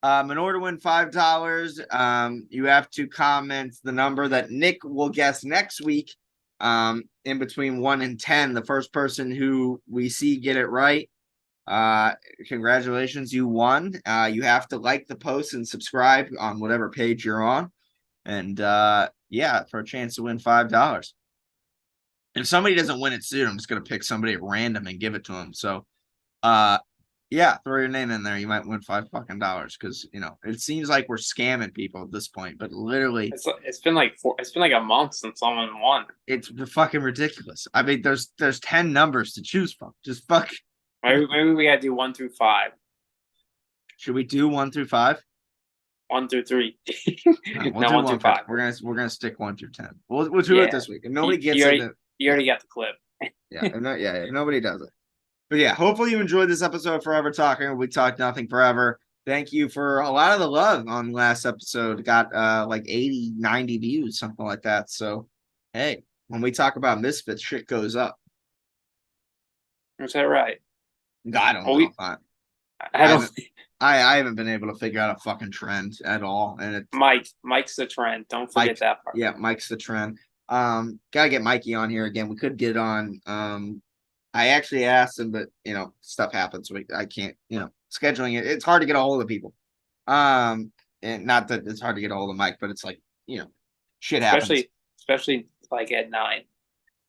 in order to win $5, you have to comment the number that Nick will guess next week. In between 1 and 10, the first person who we see get it right. Congratulations, you won. You have to like the post and subscribe on whatever page you're on. And yeah, for a chance to win $5. If somebody doesn't win it soon, I'm just gonna pick somebody at random and give it to them. So yeah, throw your name in there. You might win $5 fucking because it seems like we're scamming people at this point, but literally it's been like a month since someone won. It's fucking ridiculous. I mean, there's 10 numbers to choose from. Just fuck. Maybe we gotta do 1 through 5. Should we do 1 through 5? 1 through 3. No, 1 through 5. We're gonna stick 1 through 10. We'll do it this week. If nobody gets it, you already got the clip. If nobody does it. But yeah, hopefully you enjoyed this episode of Forever Talking. We talked nothing forever. Thank you for a lot of the love on the last episode. Got like 80, 90 views, something like that. So hey, when we talk about misfits, shit goes up. Is that right? I don't know. I haven't been able to figure out a fucking trend at all. And Mike's the trend. Don't forget that part. Yeah, Mike's the trend. Gotta get Mikey on here again. We could get it on. I actually asked him, but stuff happens. So I can't, scheduling it. It's hard to get a hold of people. And not that it's hard to get a hold of Mike, but it's like, shit happens. Especially like at 9.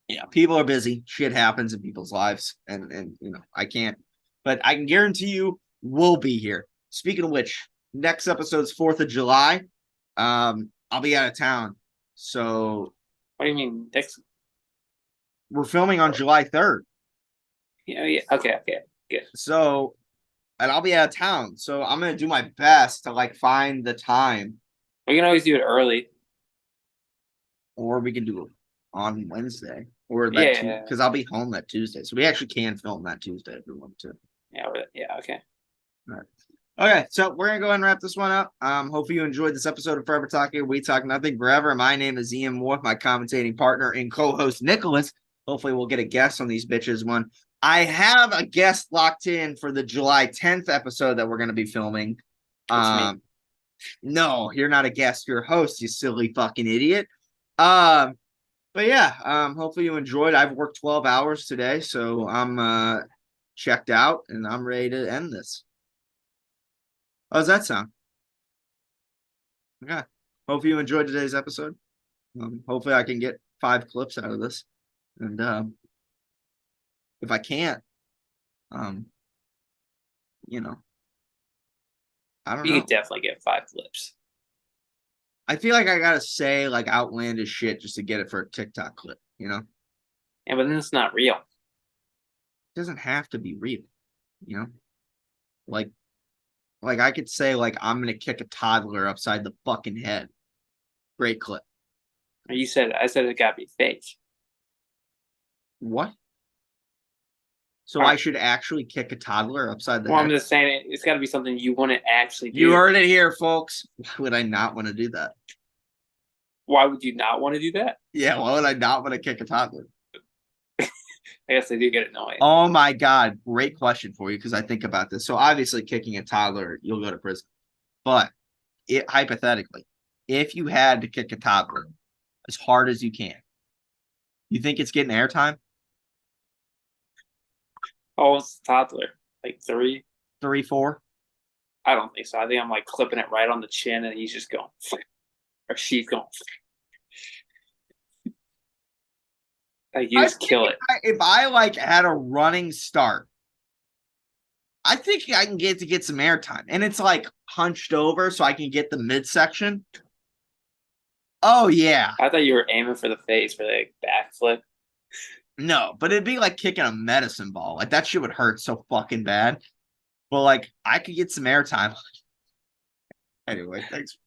Yeah, people are busy. Shit happens in people's lives. And I can't, but I can guarantee you we'll be here. Speaking of which, next episode's 4th of July. I'll be out of town. So what do you mean? We're filming on July 3rd. Yeah. Okay. Good. So, and I'll be out of town. So I'm gonna do my best to find the time. We can always do it early. Or we can do it on Wednesday. Or that because I'll be home that Tuesday. So we actually can film that Tuesday if we want to. Yeah, okay. All right. Okay, so we're gonna go ahead and wrap this one up. Hopefully you enjoyed this episode of Forever Talking. We talk nothing forever. My name is Ian Moore, my commentating partner and co-host Nicholas. Hopefully we'll get a guest on these bitches one. I have a guest locked in for the July 10th episode that we're gonna be filming. No, you're not a guest, you're a host, you silly fucking idiot. But yeah, hopefully you enjoyed. I've worked 12 hours today, so I'm checked out and I'm ready to end this. How's that sound? Okay. Hope you enjoyed today's episode. Hopefully I can get 5 clips out of this. And if I can't, I don't know. You could definitely get 5 clips. I feel like I gotta say outlandish shit just to get it for a TikTok clip, Yeah, but then it's not real. It doesn't have to be real, Like I could say like I'm gonna kick a toddler upside the fucking head. Great clip. I said it gotta be fake. What? So I should actually kick a toddler upside the Well, head? I'm just saying it's got to be something you want to actually do. You heard it here, folks. Why would I not want to do that? Why would you not want to do that? Yeah, why would I not want to kick a toddler? I guess I do get annoyed. Oh my God. Great question for you because I think about this. So obviously kicking a toddler, you'll go to prison. But hypothetically, if you had to kick a toddler as hard as you can, you think it's getting airtime? Oh, it's a toddler. Like 3? 3, 4? I don't think so. I think I'm like clipping it right on the chin and he's just going, or she's going. Like you just kill it. If I like had a running start, I think I can get some airtime. And it's like hunched over so I can get the midsection. Oh yeah. I thought you were aiming for the face for like backflip. No, but it'd be like kicking a medicine ball. Like that shit would hurt so fucking bad. But like I could get some airtime. Anyway, thanks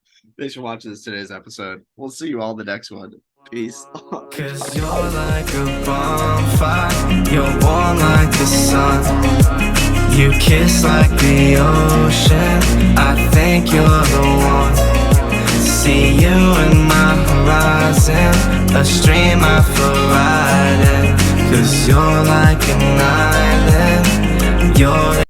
for watching today's episode. We'll see you all in the next one. Peace. Cause you're like a bonfire, you're warm like the sun. You kiss like the ocean, I think you're the one. See you in my horizon, a stream I feel riding. Cause you're like a night.